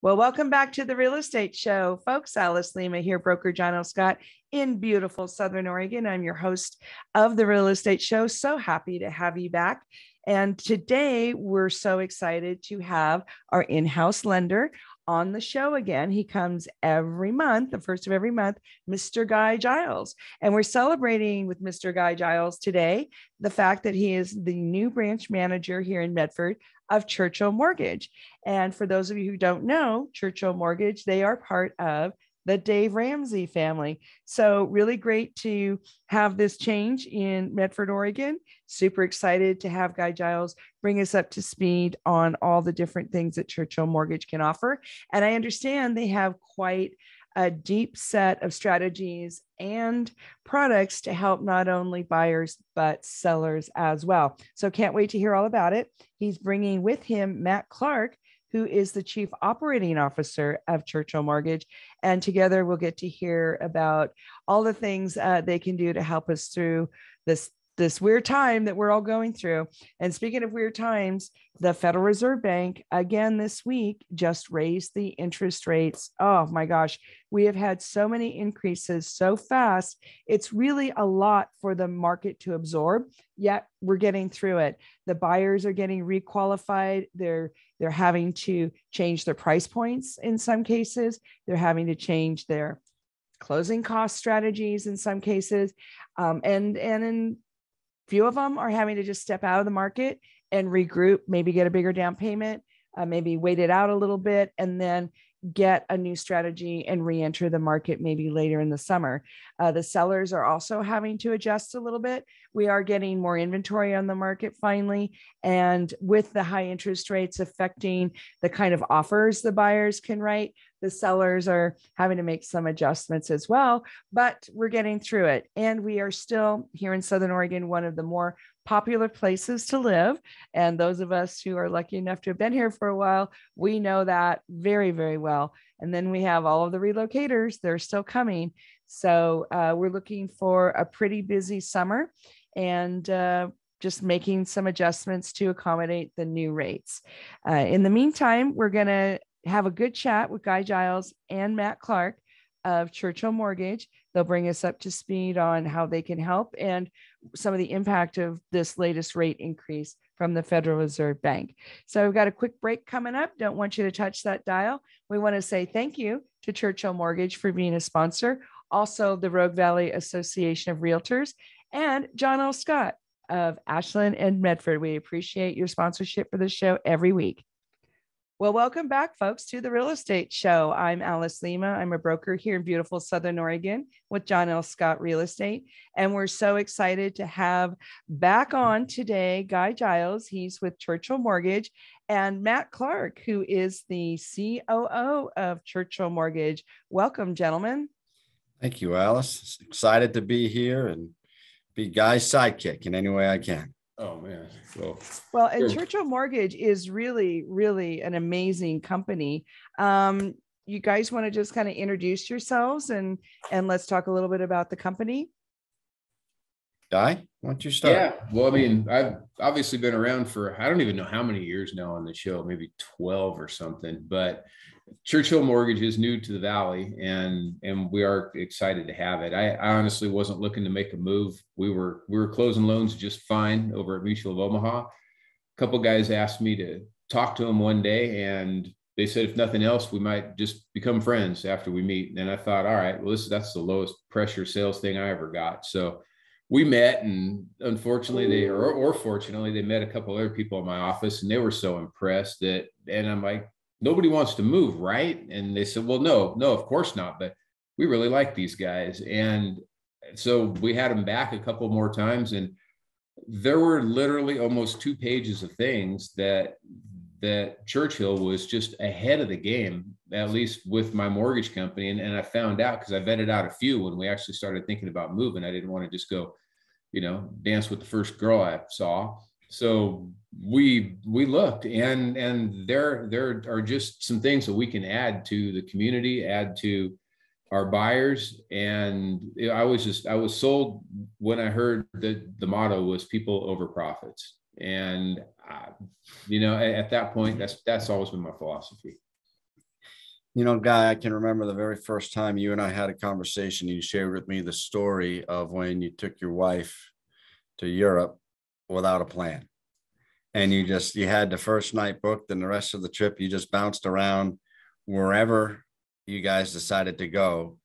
Well, welcome back to the Real Estate Show, folks. Alice Lema here, broker Giles Scott in beautiful Southern Oregon. I'm your host of the Real Estate Show. So happy to have you back. And today we're so excited to have our in-house lender on the show again. He comes every month, the first of every month, Mr. Guy Giles. And we're celebrating with Mr. Guy Giles today the fact that he is the new branch manager here in Medford of Churchill Mortgage. And for those of you who don't know, Churchill Mortgage, they are part of the Dave Ramsey family. So really great to have this change in Medford, Oregon. Super excited to have Guy Giles bring us up to speed on all the different things that Churchill Mortgage can offer. And I understand they have quite a deep set of strategies and products to help not only buyers, but sellers as well. So can't wait to hear all about it. He's bringing with him Matt Clarke, who is the Chief Operating Officer of Churchill Mortgage. And together we'll get to hear about all the things they can do to help us through this weird time that we're all going through. And speaking of weird times, the Federal Reserve Bank, again this week, just raised the interest rates. Oh my gosh, we have had so many increases so fast. It's really a lot for the market to absorb, yet we're getting through it. The buyers are getting requalified. They're having to change their price points in some cases. They're having to change their closing cost strategies in some cases. And in few of them are having to just step out of the market and regroup, maybe get a bigger down payment, maybe wait it out a little bit, and then get a new strategy and re-enter the market maybe later in the summer. The sellers are also having to adjust a little bit. We are getting more inventory on the market finally. And with the high interest rates affecting the kind of offers the buyers can write, the sellers are having to make some adjustments as well, but we're getting through it. And we are still here in Southern Oregon, one of the more popular places to live. And those of us who are lucky enough to have been here for a while, we know that very, very well. And then we have all of the relocators, they're still coming. So we're looking for a pretty busy summer and just making some adjustments to accommodate the new rates. In the meantime, we're going to have a good chat with Guy Giles and Matt Clarke of Churchill Mortgage. They'll bring us up to speed on how they can help and some of the impact of this latest rate increase from the Federal Reserve Bank. So we've got a quick break coming up. Don't want you to touch that dial. We want to say thank you to Churchill Mortgage for being a sponsor, also the Rogue Valley Association of Realtors, and John L. Scott of Ashland and Medford. We appreciate your sponsorship for the show every week. Well, welcome back, folks, to the Real Estate Show. I'm Alice Lema. I'm a broker here in beautiful Southern Oregon with John L. Scott Real Estate. And we're so excited to have back on today Guy Giles. He's with Churchill Mortgage, and Matt Clarke, who is the COO of Churchill Mortgage. Welcome, gentlemen. Thank you, Alice. Excited to be here and be Guy's sidekick in any way I can. Oh man. Well, and Churchill Mortgage is really, really an amazing company. You guys want to just kind of introduce yourselves and let's talk a little bit about the company. Guy, why don't you start? Yeah. Well, I mean, I've obviously been around for, I don't even know how many years now on the show, maybe 12 or something, but Churchill Mortgage is new to the Valley and we are excited to have it. I honestly wasn't looking to make a move. We were closing loans just fine over at Mutual of Omaha. A couple of guys asked me to talk to them one day and they said, if nothing else, we might just become friends after we meet. And I thought, all right, well, that's the lowest pressure sales thing I ever got. So we met, and unfortunately fortunately, they met a couple other people in my office and they were so impressed and I'm like, nobody wants to move, right? And they said, well, no, of course not. But we really like these guys. And so we had them back a couple more times. And there were literally almost 2 pages of things that Churchill was just ahead of the game, at least with my mortgage company. And I found out because I vetted out a few when we actually started thinking about moving. I didn't want to just go, dance with the first girl I saw. So we looked and there are just some things that we can add to the community, add to our buyers. And I was sold when I heard that the motto was people over profits. And, at that point, that's always been my philosophy. Guy, I can remember the very first time you and I had a conversation. You shared with me the story of when you took your wife to Europe without a plan. And you had the first night booked, and the rest of the trip, you just bounced around wherever you guys decided to go.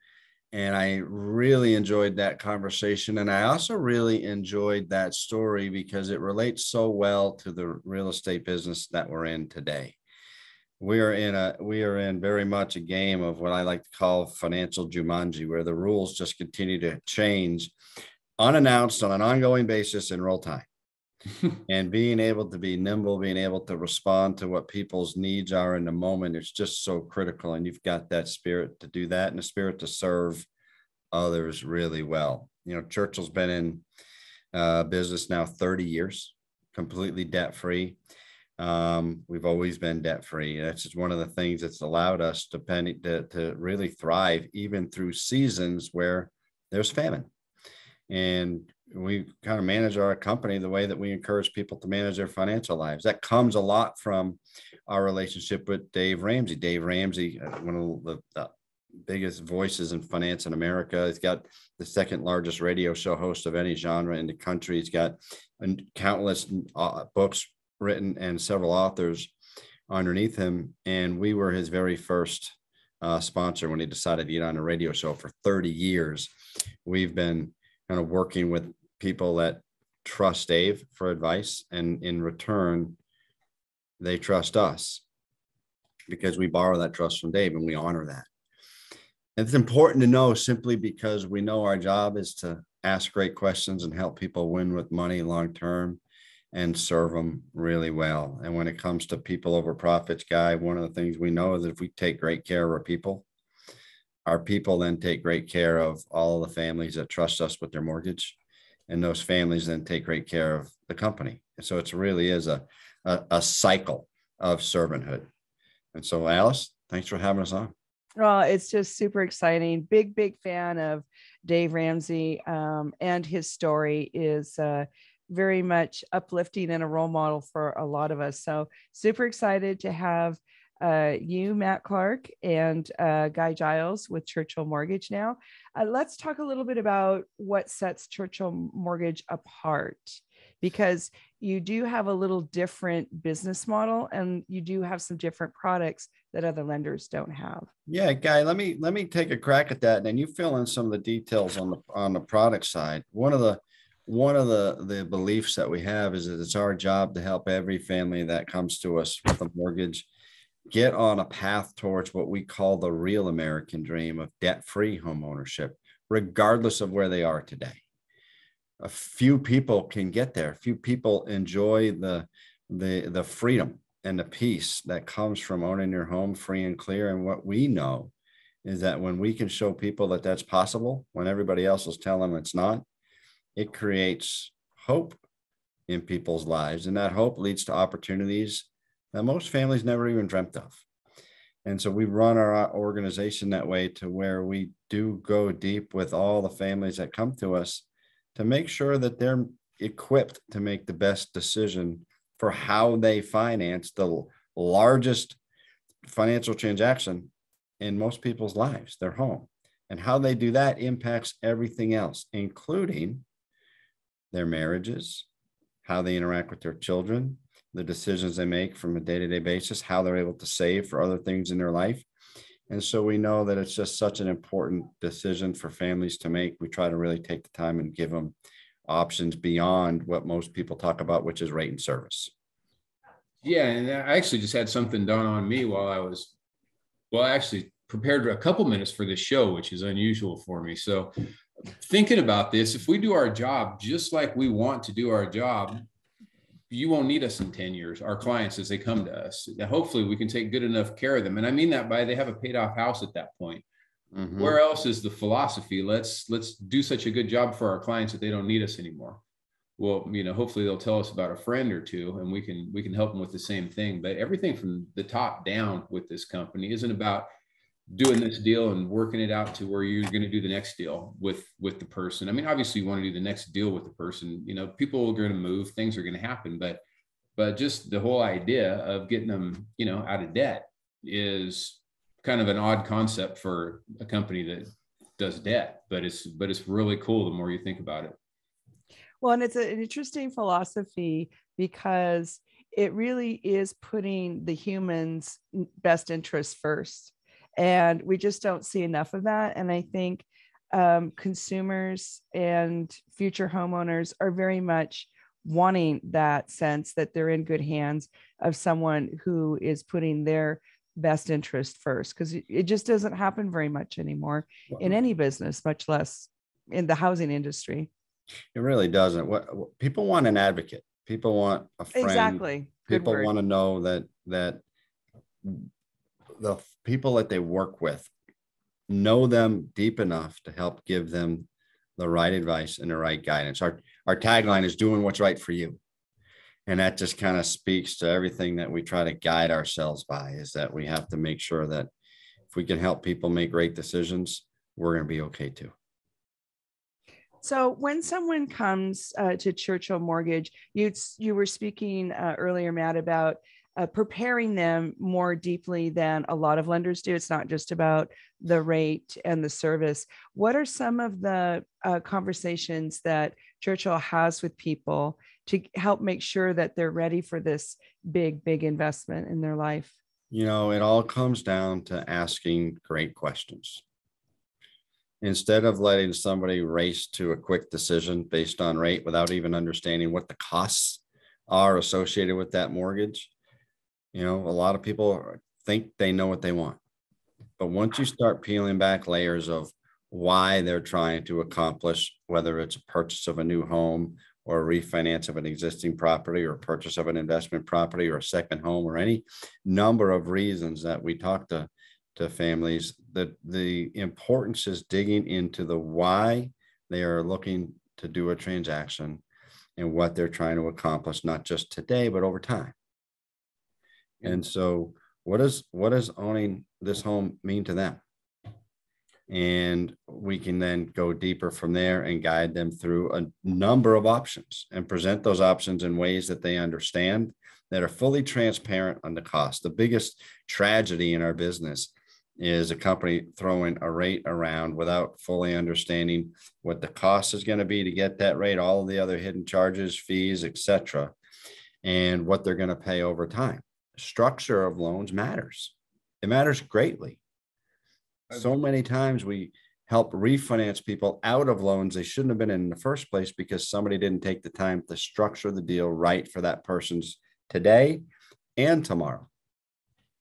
And I really enjoyed that conversation. And I also really enjoyed that story because it relates so well to the real estate business that we're in today. We are in very much a game of what I like to call financial Jumanji, where the rules just continue to change unannounced on an ongoing basis in real time. And being able to be nimble, being able to respond to what people's needs are in the moment, it's just so critical. And you've got that spirit to do that, and the spirit to serve others really well. Churchill's been in business now 30 years, completely debt-free. We've always been debt-free. That's just one of the things that's allowed us to really thrive, even through seasons where there's famine. And we kind of manage our company the way that we encourage people to manage their financial lives. That comes a lot from our relationship with Dave Ramsey. Dave Ramsey, one of the biggest voices in finance in America. He's got the second largest radio show host of any genre in the country. He's got countless books written and several authors underneath him. And we were his very first sponsor when he decided to get on a radio show. For 30 years, we've been kind of working with people that trust Dave for advice, and in return, they trust us because we borrow that trust from Dave and we honor that. And it's important to know, simply because we know our job is to ask great questions and help people win with money long-term and serve them really well. And when it comes to people over profits, Guy, one of the things we know is that if we take great care of our people then take great care of all of the families that trust us with their mortgage. And those families then take great care of the company. And so it really is a cycle of servanthood. And so, Alice, thanks for having us on. Well, it's just super exciting. Big fan of Dave Ramsey, and his story is very much uplifting and a role model for a lot of us. So super excited to have you, Matt Clarke, and Guy Giles with Churchill Mortgage now. Let's talk a little bit about what sets Churchill Mortgage apart, because you do have a little different business model and you do have some different products that other lenders don't have. Yeah, Guy, let me take a crack at that, and then you fill in some of the details on the product side. One of the beliefs that we have is that it's our job to help every family that comes to us with a mortgage get on a path towards what we call the real American dream of debt-free homeownership, regardless of where they are today. A few people can get there. Few people enjoy the freedom and the peace that comes from owning your home free and clear. And what we know is that when we can show people that that's possible, when everybody else is telling them it's not, it creates hope in people's lives. And that hope leads to opportunities that most families never even dreamt of. And so we run our organization that way, to where we do go deep with all the families that come to us to make sure that they're equipped to make the best decision for how they finance the largest financial transaction in most people's lives, their home. And how they do that impacts everything else, including their marriages, how they interact with their children, the decisions they make from a day-to-day basis, how they're able to save for other things in their life. And so we know that it's just such an important decision for families to make. We try to really take the time and give them options beyond what most people talk about, which is rate and service. Yeah, and I actually just had something done on me while I was, actually prepared a couple minutes for this show, which is unusual for me. So thinking about this, if we do our job just like we want to do our job, you won't need us in 10 years, our clients, as they come to us. Hopefully we can take good enough care of them. And I mean that by they have a paid off house at that point. Mm-hmm. Where else is the philosophy? Let's do such a good job for our clients that they don't need us anymore. Well, hopefully they'll tell us about a friend or two, and we can help them with the same thing. But everything from the top down with this company isn't about doing this deal and working it out to where you're going to do the next deal with the person. I mean, obviously you want to do the next deal with the person, people are going to move, things are going to happen, but just the whole idea of getting them, out of debt is kind of an odd concept for a company that does debt, but it's really cool the more you think about it. Well, and it's an interesting philosophy because it really is putting the human's best interests first. And we just don't see enough of that. And I think consumers and future homeowners are very much wanting that sense that they're in good hands of someone who is putting their best interest first, because it just doesn't happen very much anymore in any business, much less in the housing industry. It really doesn't. What people want, an advocate. People want a friend. Exactly. Good People word. want to know that the people that they work with know them deep enough to help give them the right advice and the right guidance. Our tagline is doing what's right for you. And that just kind of speaks to everything that we try to guide ourselves by, is that we have to make sure that if we can help people make great decisions, we're going to be okay too. So when someone comes to Churchill Mortgage, you were speaking earlier, Matt, about preparing them more deeply than a lot of lenders do. It's not just about the rate and the service. What are some of the conversations that Churchill has with people to help make sure that they're ready for this big, big investment in their life? You know, it all comes down to asking great questions. Instead of letting somebody race to a quick decision based on rate without even understanding what the costs are associated with that mortgage, you know, a lot of people think they know what they want. But once you start peeling back layers of why they're trying to accomplish, whether it's a purchase of a new home or a refinance of an existing property or purchase of an investment property or a second home or any number of reasons that we talk to families, that the importance is digging into the why they are looking to do a transaction and what they're trying to accomplish, not just today, but over time. And so what does owning this home mean to them? And we can then go deeper from there and guide them through a number of options and present those options in ways that they understand, that are fully transparent on the cost. The biggest tragedy in our business is a company throwing a rate around without fully understanding what the cost is going to be to get that rate, all of the other hidden charges, fees, etc., and what they're going to pay over time. Structure of loans matters. It matters greatly. So many times we help refinance people out of loans they shouldn't have been in the first place because somebody didn't take the time to structure the deal right for that person's today and tomorrow.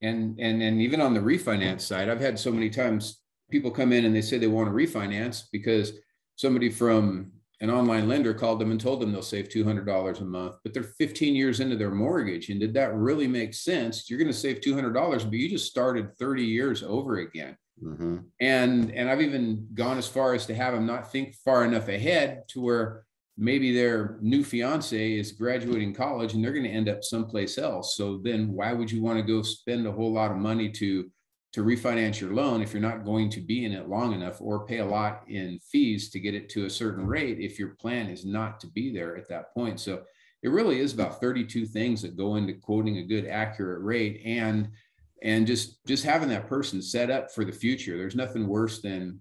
And even on the refinance side, I've had so many times people come in and they say they want to refinance because somebody from an online lender called them and told them they'll save $200 a month, but they're 15 years into their mortgage. And did that really make sense? You're going to save $200, but you just started 30 years over again. Mm-hmm. And I've even gone as far as to have them not think far enough ahead to where maybe their new fiance is graduating college and they're going to end up someplace else. So then why would you want to go spend a whole lot of money to refinance your loan if you're not going to be in it long enough, or pay a lot in fees to get it to a certain rate if your plan is not to be there at that point? So it really is about 32 things that go into quoting a good, accurate rate, and just having that person set up for the future. There's nothing worse than,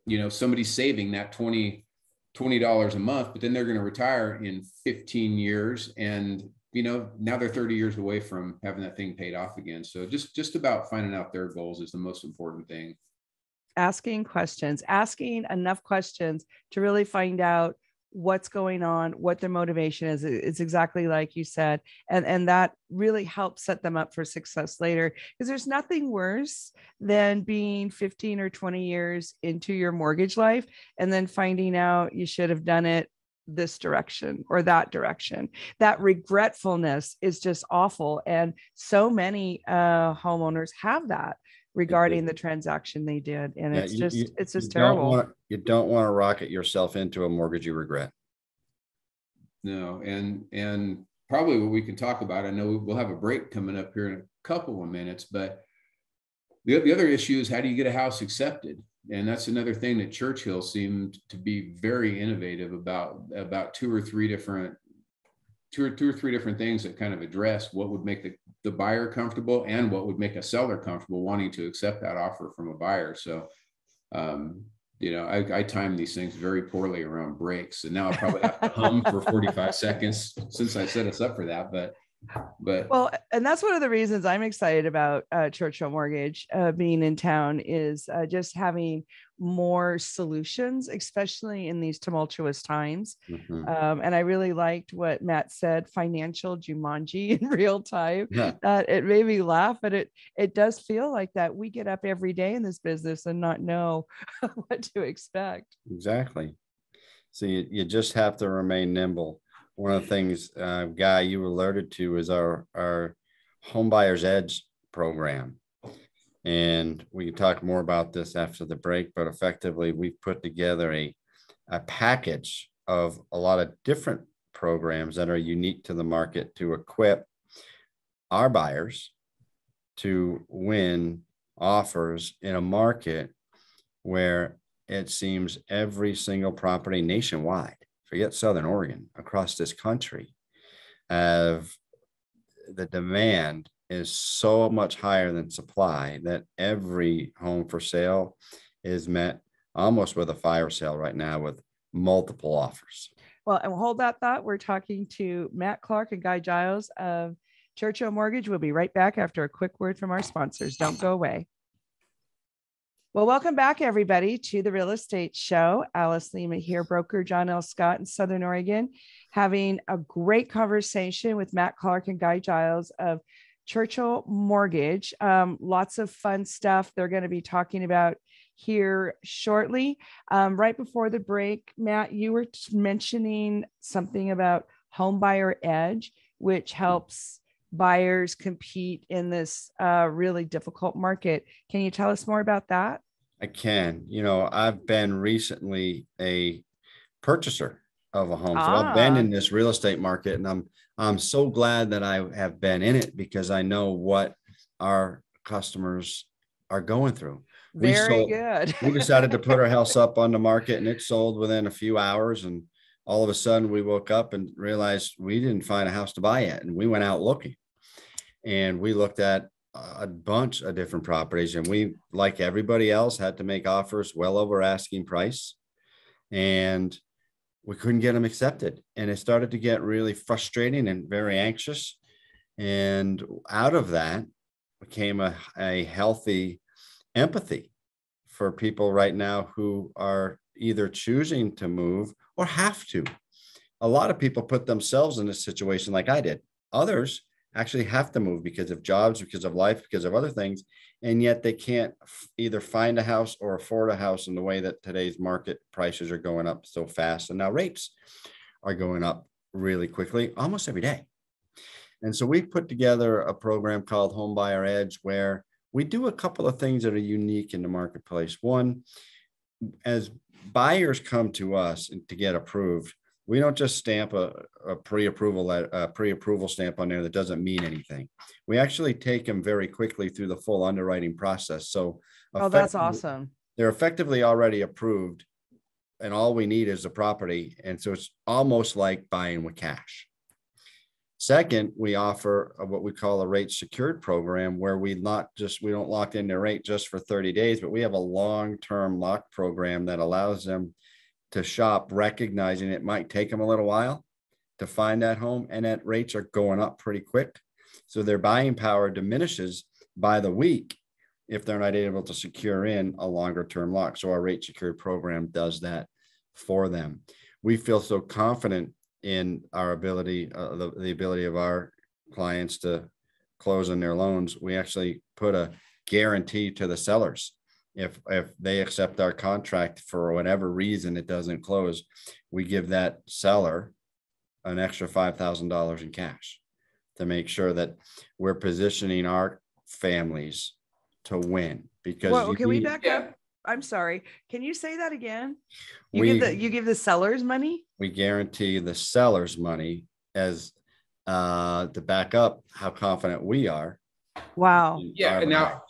you know, somebody saving that $20 a month, but then they're going to retire in 15 years. And, you know, now they're 30 years away from having that thing paid off again. So just about finding out their goals is the most important thing. Asking questions, asking enough questions to really find out what's going on, what their motivation is. It's exactly like you said. And that really helps set them up for success later, because there's nothing worse than being 15 or 20 years into your mortgage life and then finding out you should have done it this direction or that direction. That regretfulness is just awful. And so many homeowners have that regarding the transaction they did. And it's just terrible. You don't want to rocket yourself into a mortgage you regret. No. And probably what we can talk about, I know we'll have a break coming up here in a couple of minutes, but the other issue is, how do you get a house accepted? And that's another thing that Churchill seemed to be very innovative about 2 or 3 different two or three different things that kind of address what would make the buyer comfortable and what would make a seller comfortable wanting to accept that offer from a buyer. So, I time these things very poorly around breaks, and now I probably have to hum for 45 seconds since I set us up for that. But well, and that's one of the reasons I'm excited about Churchill Mortgage being in town is just having more solutions, especially in these tumultuous times. Mm-hmm. And I really liked what Matt said, financial Jumanji in real time. Yeah. It made me laugh, but it does feel like that. We get up every day in this business and not know what to expect. Exactly. So you just have to remain nimble. One of the things, Guy, you alerted to is our Home Buyer's Edge program. And we can talk more about this after the break, but effectively we've put together a package of a lot of different programs that are unique to the market to equip our buyers to win offers in a market where it seems every single property nationwide, forget Southern Oregon, across this country, the demand is so much higher than supply that every home for sale is met almost with a fire sale right now with multiple offers. Well, and hold that thought. We're talking to Matt Clarke and Guy Giles of Churchill Mortgage. We'll be right back after a quick word from our sponsors. Don't go away. Well, welcome back, everybody, to the Real Estate Show. Alice Lema here, broker John L. Scott in Southern Oregon, having a great conversation with Matt Clarke and Guy Giles of Churchill Mortgage. Lots of fun stuff they're going to be talking about here shortly. Right before the break, Matt, you were mentioning something about Home Buyer Edge, which helps buyers compete in this really difficult market. Can you tell us more about that? I can. I've been recently a purchaser of a home. So I've been in this real estate market, and I'm so glad that I have been in it because I know what our customers are going through. Very good. We decided to put our house up on the market, and it sold within a few hours. And all of a sudden we woke up and realized we didn't find a house to buy yet. And we went out looking, and we looked at a bunch of different properties, and we, like everybody else, had to make offers well over asking price, and we couldn't get them accepted. And it started to get really frustrating and very anxious. And out of that came a healthy empathy for people right now who are either choosing to move or have to. A lot of people put themselves in this situation like I did. Others actually have to move because of jobs, because of life, because of other things. And yet they can't either find a house or afford a house in the way that today's market prices are going up so fast. And now rates are going up really quickly, almost every day. And so we put together a program called Home Buyer Edge, where we do a couple of things that are unique in the marketplace. One, as buyers come to us to get approved, we don't just stamp a pre-approval stamp on there that doesn't mean anything. We actually take them very quickly through the full underwriting process. So that's awesome. They're effectively already approved, and all we need is the property. And so it's almost like buying with cash. Second, we offer what we call a rate secured program, where we don't lock in their rate just for 30 days, but we have a long-term lock program that allows them to shop, recognizing it might take them a little while to find that home, and that rates are going up pretty quick. So their buying power diminishes by the week if they're not able to secure in a longer term lock. So our rate secured program does that for them. We feel so confident in our ability, the ability of our clients to close on their loans. We actually put a guarantee to the sellers. If they accept our contract for whatever reason it doesn't close, we give that seller an extra $5,000 in cash to make sure that we're positioning our families to win. Because can we back up? I'm sorry. Can you say that again? You give the sellers money? We guarantee the sellers money as to back up how confident we are. Wow. Yeah. Now,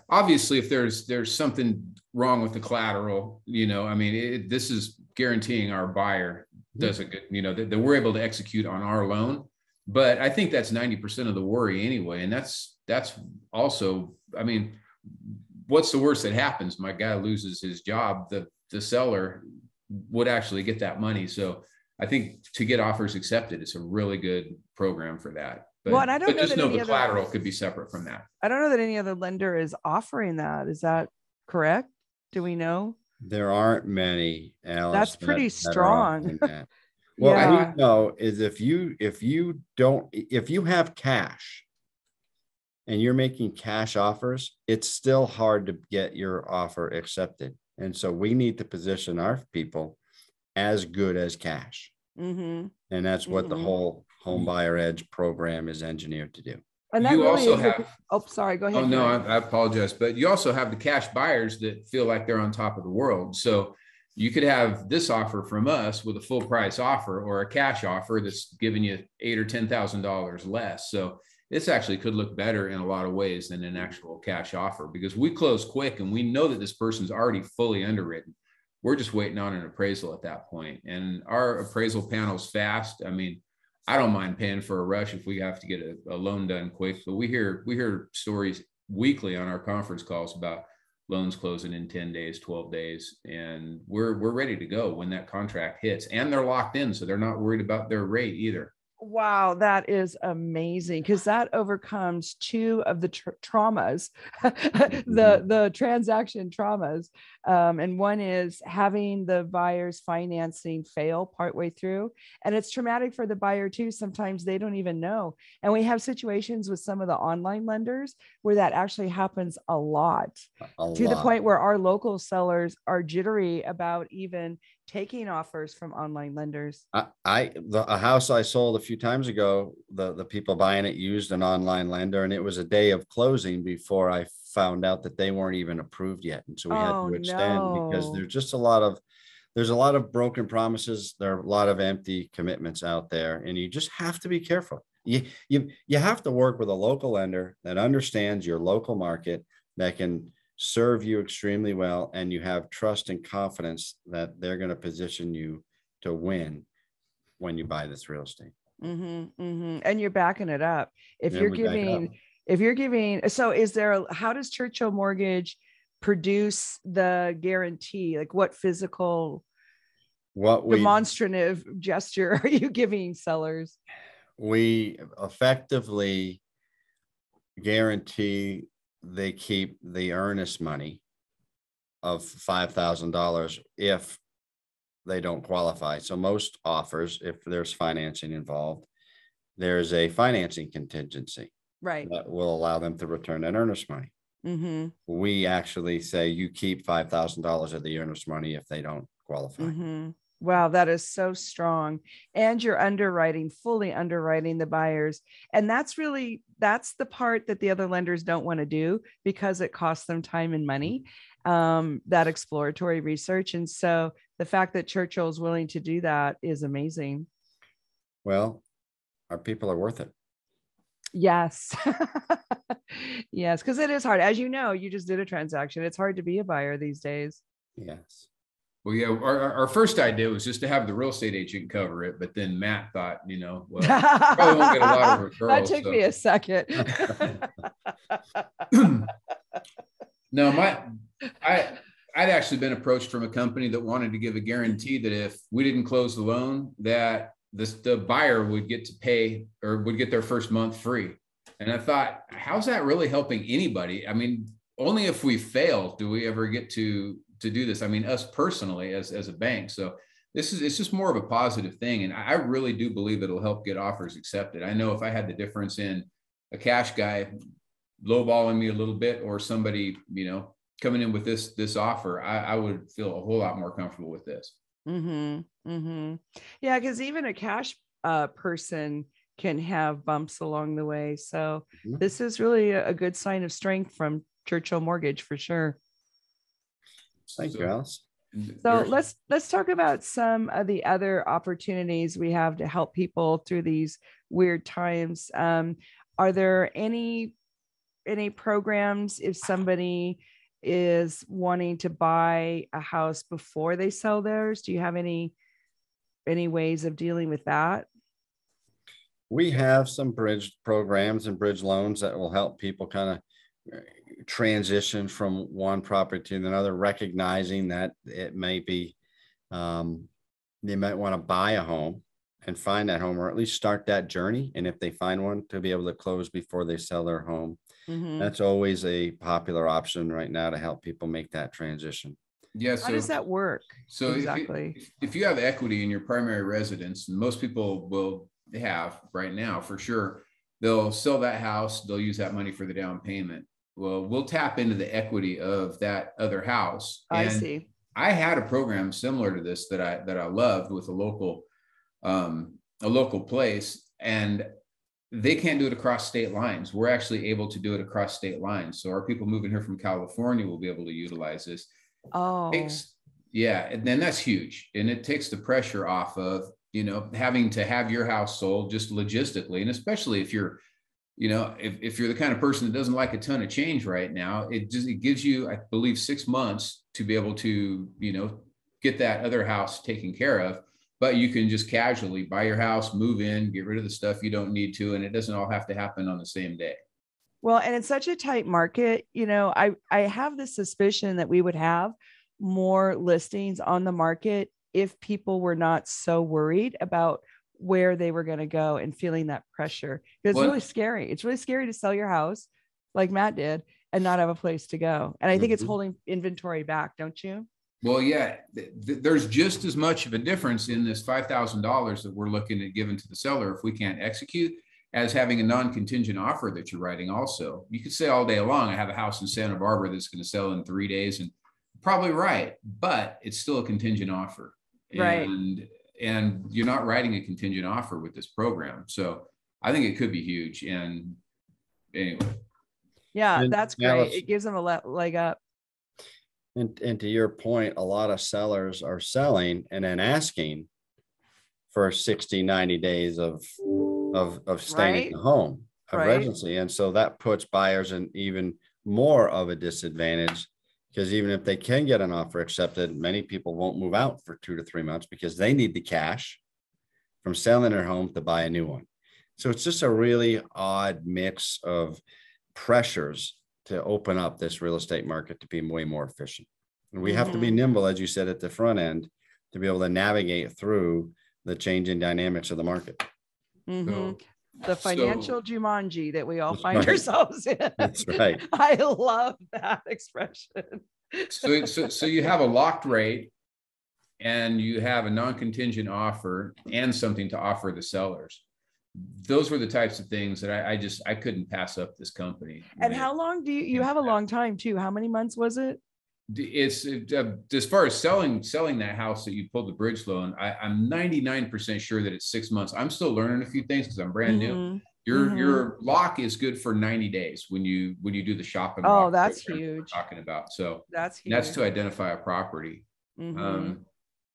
obviously, if there's something wrong with the collateral, this is guaranteeing our buyer does a good, that we're able to execute on our loan. But I think that's 90% of the worry anyway. And that's also, I mean, what's the worst that happens? My guy loses his job. The seller would actually get that money. So I think to get offers accepted, it's a really good program for that. But, well, and I don't know just that know the any collateral could be separate from that. I don't know that any other lender is offering that. Is that correct? Do we know? There aren't many, Alice. That's pretty strong. That. Well, Yeah. what we know is if you have cash and you're making cash offers, it's still hard to get your offer accepted. And so we need to position our people as good as cash. Mm-hmm. And that's what the whole Home Buyer Edge program is engineered to do. And that you really also have, sorry, go ahead. Oh, no, I apologize. But you also have the cash buyers that feel like they're on top of the world. So you could have this offer from us with a full price offer or a cash offer that's giving you $8,000 or $10,000 less. So this actually could look better in a lot of ways than an actual cash offer, because we close quick and we know that this person's already fully underwritten. We're just waiting on an appraisal at that point. And our appraisal panel's fast. I mean, I don't mind paying for a rush if we have to get a loan done quick, but we hear stories weekly on our conference calls about loans closing in 10 days, 12 days. And we're ready to go when that contract hits, and they're locked in. So they're not worried about their rate either. Wow, that is amazing, because that overcomes two of the traumas, the transaction traumas. And one is having the buyer's financing fail partway through. And it's traumatic for the buyer too. Sometimes they don't even know. And we have situations with some of the online lenders where that actually happens a lot. The point where our local sellers are jittery about even taking offers from online lenders. A house I sold a few times ago, the people buying it used an online lender, and it was a day of closing before I found out that they weren't even approved yet. And so we had to extend because there's just a lot of broken promises. There are a lot of empty commitments out there, and you just have to be careful. You have to work with a local lender that understands your local market, that can serve you extremely well, and you have trust and confidence that they're going to position you to win when you buy this real estate. And you're backing it up. If you're giving, so how does Churchill Mortgage produce the guarantee? Like what physical, demonstrative gesture are you giving sellers? We effectively guarantee they keep the earnest money of $5,000 if they don't qualify. So most offers, if there's financing involved, there's a financing contingency, right, that will allow them to return that earnest money. We actually say you keep $5,000 of the earnest money if they don't qualify. Wow, that is so strong. And you're fully underwriting the buyers. And that's the part that the other lenders don't want to do, because it costs them time and money, that exploratory research. And so the fact that Churchill is willing to do that is amazing. Well, our people are worth it. Yes. Yes, because it is hard. As you know, you just did a transaction. It's hard to be a buyer these days. Yes. Well, yeah, our first idea was just to have the real estate agent cover it, but then Matt thought, probably won't get a lot of referrals. That took me a second. No, I'd actually been approached from a company that wanted to give a guarantee that if we didn't close the loan, that the buyer would get to pay or would get their first month free. And I thought, how's that really helping anybody? I mean, only if we fail do we ever get to do this. I mean, us personally as a bank. So it's just more of a positive thing. And I really do believe it'll help get offers accepted. I know if I had the difference in a cash guy lowballing me a little bit or somebody, coming in with this offer, I would feel a whole lot more comfortable with this. Yeah, because even a cash person can have bumps along the way. So this is really a good sign of strength from Churchill Mortgage for sure. Thank you, Alice. So let's talk about some of the other opportunities we have to help people through these weird times. Are there any programs if somebody is wanting to buy a house before they sell theirs? Do you have any any ways of dealing with that? We have some bridge programs and bridge loans that will help people kind of transition from one property to another, recognizing that it may be, they might want to buy a home and find that home, or at least start that journey. And if they find one, to be able to close before they sell their home. Mm-hmm. That's always a popular option right now to help people make that transition. Yeah. How does that work? So exactly, if you have equity in your primary residence, and most people will have right now for sure, they'll sell that house, they'll use that money for the down payment. Well, we'll tap into the equity of that other house. I see. I had a program similar to this that I loved with a local place, and they can't do it across state lines. We're actually able to do it across state lines. So our people moving here from California will be able to utilize this. Oh, yeah. And then that's huge. And it takes the pressure off of, having to have your house sold just logistically. And especially if you're, if you're the kind of person that doesn't like a ton of change right now, it gives you, I believe, 6 months to be able to, get that other house taken care of. But you can just casually buy your house, move in, get rid of the stuff you don't need to, and it doesn't all have to happen on the same day. Well, and it's such a tight market. I have this suspicion that we would have more listings on the market if people were not so worried about where they were going to go and feeling that pressure. It's really scary. It's really scary to sell your house like Matt did and not have a place to go. And I think it's holding inventory back, don't you? Well, yeah, there's just as much of a difference in this $5,000 that we're looking at giving to the seller if we can't execute, as having a non-contingent offer that you're writing also. You could say all day long, I have a house in Santa Barbara that's going to sell in 3 days, and probably right, but it's still a contingent offer. Right. And you're not writing a contingent offer with this program. So I think it could be huge. And anyway. Yeah, that's great. It gives them a leg up. And to your point, a lot of sellers are selling and then asking for 60, 90 days of staying in the home of residency. And so that puts buyers in even more of a disadvantage, because even if they can get an offer accepted, many people won't move out for 2 to 3 months because they need the cash from selling their home to buy a new one. So it's just a really odd mix of pressures to open up this real estate market to be way more efficient. And we have to be nimble, as you said, at the front end to be able to navigate through the changing dynamics of the market. So, the financial Jumanji that we all find ourselves in. That's right. I love that expression. So you have a locked rate, and you have a non-contingent offer and something to offer the sellers. Those were the types of things that I couldn't pass up this company. And how long do you have a long time too? How many months was it? It's as far as selling that house that you pulled the bridge loan, I'm 99% sure that it's 6 months. I'm still learning a few things because I'm brand new. Your lock is good for 90 days when you do the shop and lock. Oh, that's huge. Talking about. So that's huge. That's to identify a property.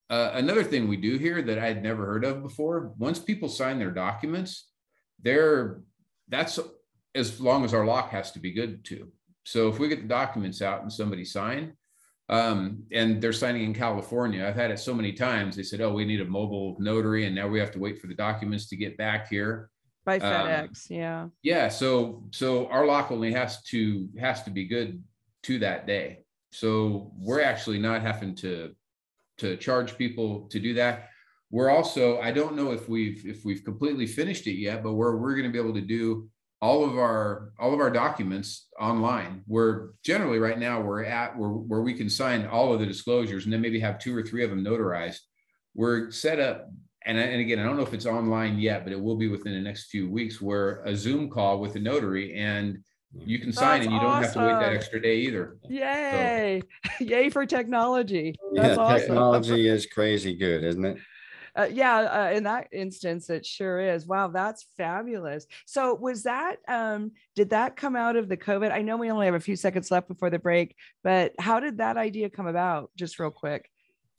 Another thing we do here that I had never heard of before, once people sign their documents, that's as long as our lock has to be good too. So if we get the documents out and somebody signed, and they're signing in California, I've had it so many times, they said, oh, we need a mobile notary, and now we have to wait for the documents to get back here. By FedEx, yeah. Yeah, so our lock only has to be good to that day. So we're actually not having to charge people to do that. We're also, I don't know if we've completely finished it yet, but we're going to be able to do all of our documents online. We're generally right now where we can sign all of the disclosures and then maybe have 2 or 3 of them notarized. We're set up, and again, I don't know if it's online yet, but it will be within the next few weeks, where a Zoom call with a notary, and you can sign and you don't have to wait that extra day either. Yay. So. Yay for technology. That's awesome. Technology is crazy good, isn't it? In that instance, it sure is. Wow, that's fabulous. So was that, did that come out of the COVID? I know we only have a few seconds left before the break, but how did that idea come about? Just real quick.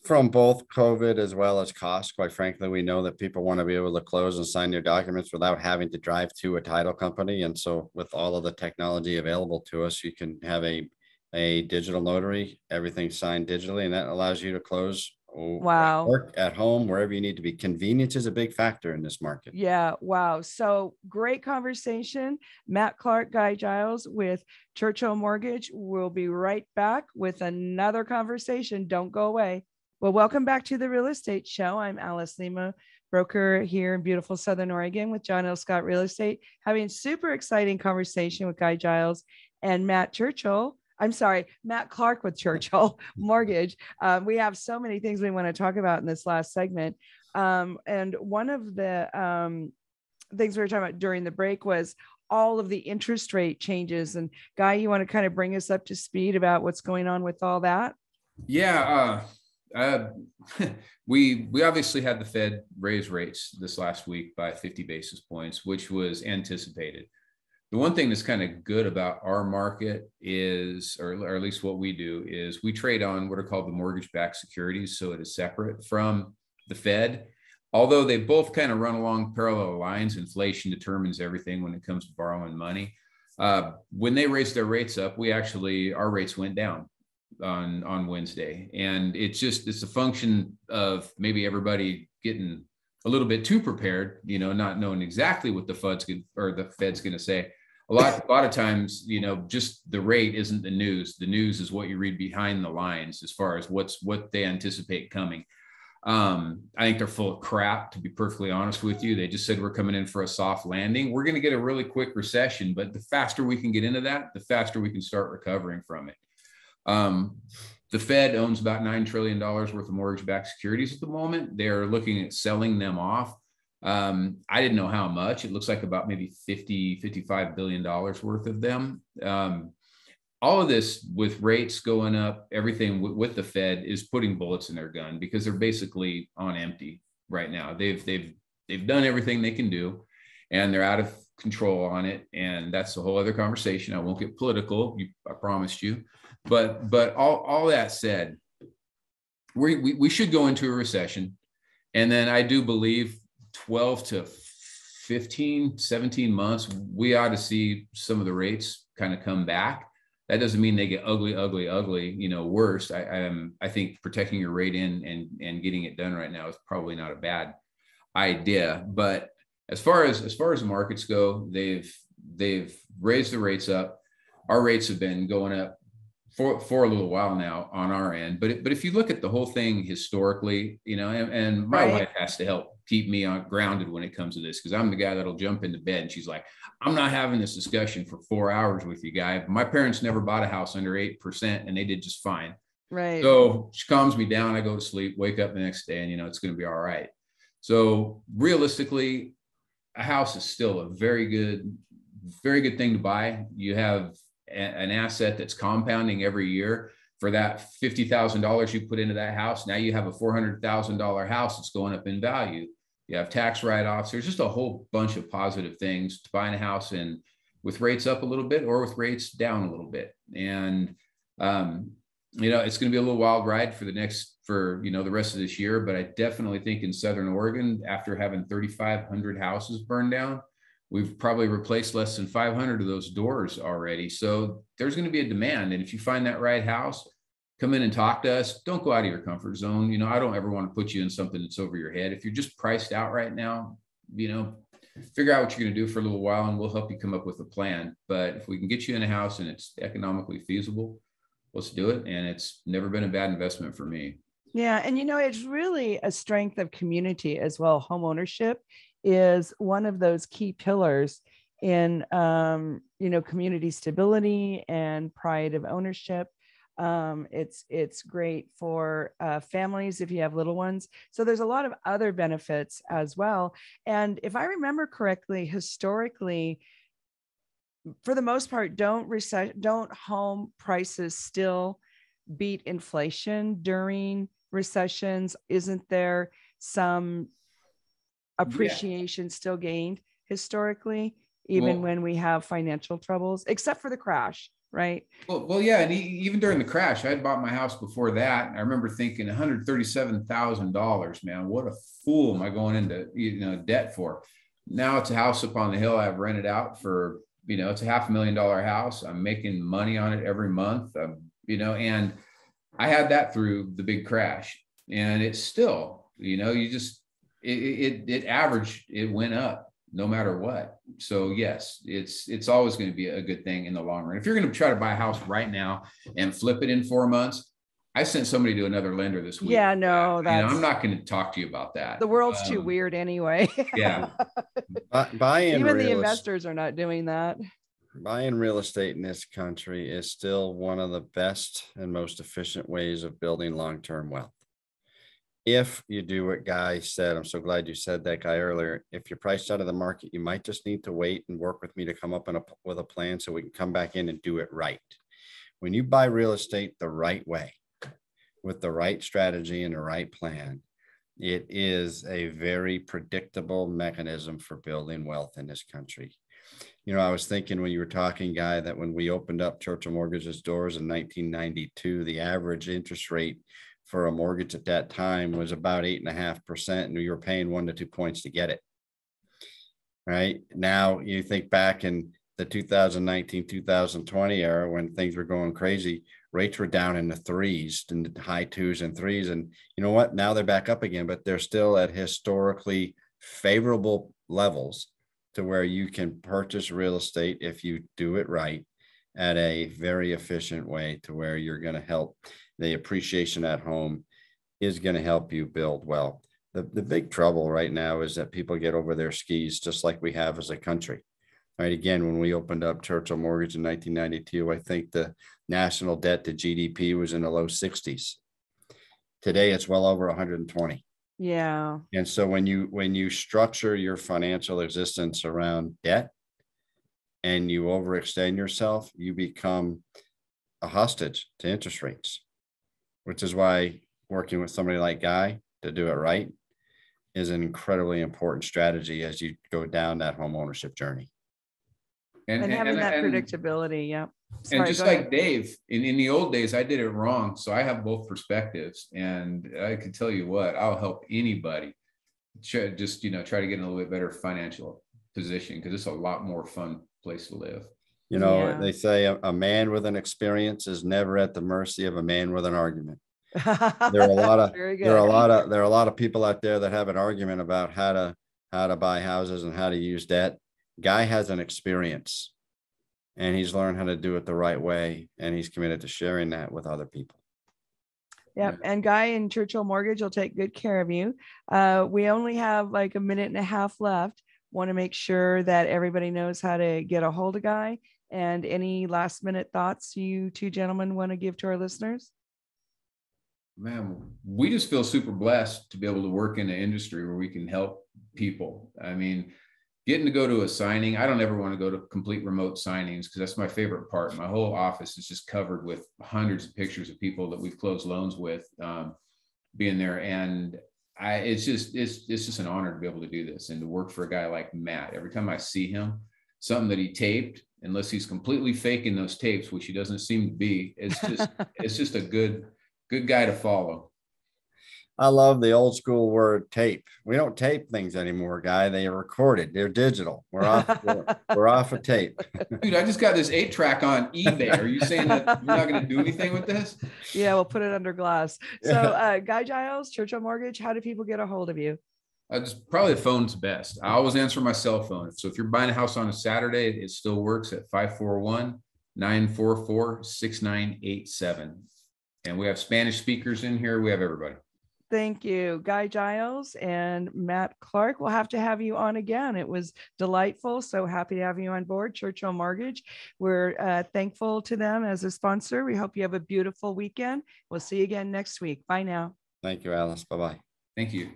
From both COVID as well as cost. Quite frankly, we know that people want to be able to close and sign their documents without having to drive to a title company. And so with all of the technology available to us, you can have a digital notary, everything signed digitally, and that allows you to close Wow. At work, at home, wherever you need to be. Convenience is a big factor in this market. Yeah. Wow. So great conversation. Matt Clarke, Guy Giles with Churchill Mortgage. We'll be right back with another conversation. Don't go away. Well, welcome back to the Real Estate Show. I'm Alice Lema, broker here in beautiful Southern Oregon with John L. Scott Real Estate, having super exciting conversation with Guy Giles and Matt Clarke with Churchill Mortgage. We have so many things we want to talk about in this last segment. And one of the things we were talking about during the break was all of the interest rate changes. And Guy, you want to kind of bring us up to speed about what's going on with all that? Yeah. We obviously had the Fed raise rates this last week by 50 basis points, which was anticipated. The one thing that's kind of good about our market is, or at least what we do, is we trade on what are called the mortgage-backed securities. So it is separate from the Fed. Although they both kind of run along parallel lines, inflation determines everything when it comes to borrowing money. When they raised their rates up, our rates went down on Wednesday. And it's a function of maybe everybody getting a little bit too prepared, not knowing exactly what the Fed's going to say. A lot of times, just the rate isn't the news. The news is what you read behind the lines as far as what they anticipate coming. I think they're full of crap, to be perfectly honest with you. They just said we're coming in for a soft landing. We're going to get a really quick recession, but the faster we can get into that, the faster we can start recovering from it. The Fed owns about $9 trillion worth of mortgage-backed securities at the moment. They're looking at selling them off. I didn't know how much. It looks like about maybe $55 billion worth of them. All of this with rates going up, everything with the Fed is putting bullets in their gun because they're basically on empty right now. They've done everything they can do, and they're out of control on it. And that's a whole other conversation. I won't get political. I promised you. But all that said, we should go into a recession. And then I do believe 12 to 15, 17 months, we ought to see some of the rates kind of come back. That doesn't mean they get ugly, worse. I think protecting your rate in and getting it done right now is probably not a bad idea. But as far as the markets go, they've raised the rates up. Our rates have been going up for a little while now on our end. But if you look at the whole thing historically, and my wife has to help keep me grounded when it comes to this, because I'm the guy that'll jump into bed and she's like, I'm not having this discussion for 4 hours with you, Guy. My parents never bought a house under 8% and they did just fine. Right. So she calms me down. I go to sleep, wake up the next day, and it's going to be all right. So realistically, a house is still a very good thing to buy. You have an asset that's compounding every year. For that $50,000 you put into that house, now you have a $400,000 house that's going up in value. You have tax write-offs. There's just a whole bunch of positive things to buying a house in with rates up a little bit or with rates down a little bit. And it's going to be a little wild ride for the rest of this year. But I definitely think in Southern Oregon, after having 3,500 houses burned down, we've probably replaced less than 500 of those doors already. So there's going to be a demand. And if you find that right house, come in and talk to us. Don't go out of your comfort zone. I don't ever want to put you in something that's over your head. If you're just priced out right now, figure out what you're going to do for a little while and we'll help you come up with a plan. But if we can get you in a house and it's economically feasible, let's do it. And it's never been a bad investment for me. Yeah. And, it's really a strength of community as well. Homeownership is one of those key pillars in, community stability and pride of ownership. It's great for families if you have little ones. So there's a lot of other benefits as well. And if I remember correctly, historically, for the most part, don't home prices still beat inflation during recessions? Isn't there some appreciation still gained historically, even when we have financial troubles, except for the crash, right? Well, yeah. And even during the crash, I had bought my house before that. I remember thinking $137,000, man, what a fool am I going into, debt for? Now it's a house up on the hill. I've rented out for, it's a $500,000 house. I'm making money on it every month, and I had that through the big crash. And it's still, you just, it averaged, it went up no matter what. So yes, it's always going to be a good thing in the long run. If you're going to try to buy a house right now and flip it in 4 months, I sent somebody to another lender this week. Yeah, no, I'm not going to talk to you about that. The world's too weird anyway. Yeah. Even the investors are not doing that. Buying real estate in this country is still one of the best and most efficient ways of building long-term wealth. If you do what Guy said, I'm so glad you said that, Guy, earlier. If you're priced out of the market, you might just need to wait and work with me to come up with a plan so we can come back in and do it right. When you buy real estate the right way, with the right strategy and the right plan, it is a very predictable mechanism for building wealth in this country. I was thinking when you were talking, Guy, that when we opened up Churchill Mortgage's doors in 1992, the average interest rate for a mortgage at that time was about 8.5%, and you were paying 1 to 2 points to get it. Right now, you think back in the 2019, 2020 era when things were going crazy, rates were down in the threes, in the high 2s and 3s. And you know what? Now they're back up again, but they're still at historically favorable levels to where you can purchase real estate if you do it right at a very efficient way to where you're going to help. The appreciation at home is going to help you build wealth. The big trouble right now is that people get over their skis, just like we have as a country. Right. Again, when we opened up Churchill Mortgage in 1992, I think the national debt to GDP was in the low 60s. Today, it's well over 120. Yeah. And so when you structure your financial existence around debt and you overextend yourself, you become a hostage to interest rates, which is why working with somebody like Guy to do it right is an incredibly important strategy as you go down that home ownership journey. And having that predictability. Yeah. Sorry, and just like Dave, in the old days, I did it wrong. So I have both perspectives, and I can tell you what, I'll help anybody just, try to get in a little bit better financial position, because it's a lot more fun place to live. They say a man with an experience is never at the mercy of a man with an argument. There are a lot of people out there that have an argument about how to buy houses and how to use debt. Guy has an experience, and he's learned how to do it the right way, and he's committed to sharing that with other people. Yep. And Guy in Churchill Mortgage will take good care of you. We only have like a minute and a half left. Want to make sure that everybody knows how to get a hold of Guy. And any last minute thoughts you two gentlemen want to give to our listeners? Man, we just feel super blessed to be able to work in an industry where we can help people. I mean, getting to go to a signing, I don't ever want to go to complete remote signings, because that's my favorite part. My whole office is just covered with hundreds of pictures of people that we've closed loans with, being there. And it's just an honor to be able to do this and to work for a guy like Matt. Every time I see him, something that he taped, unless he's completely faking those tapes, which he doesn't seem to be, it's just a good guy to follow. I love the old school word tape. We don't tape things anymore, Guy. They are recorded. They're digital. We're off of tape. Dude, I just got this 8-track on eBay. Are you saying that we're not going to do anything with this? Yeah, we'll put it under glass. So Guy Giles, Churchill Mortgage, how do people get a hold of you? Probably the phone's best. I always answer my cell phone. So if you're buying a house on a Saturday, it still works at 541-944-6987. And we have Spanish speakers in here. We have everybody. Thank you, Guy Giles and Matt Clarke. We'll have to have you on again. It was delightful. So happy to have you on board Churchill Mortgage. We're thankful to them as a sponsor. We hope you have a beautiful weekend. We'll see you again next week. Bye now. Thank you, Alice. Bye-bye. Thank you.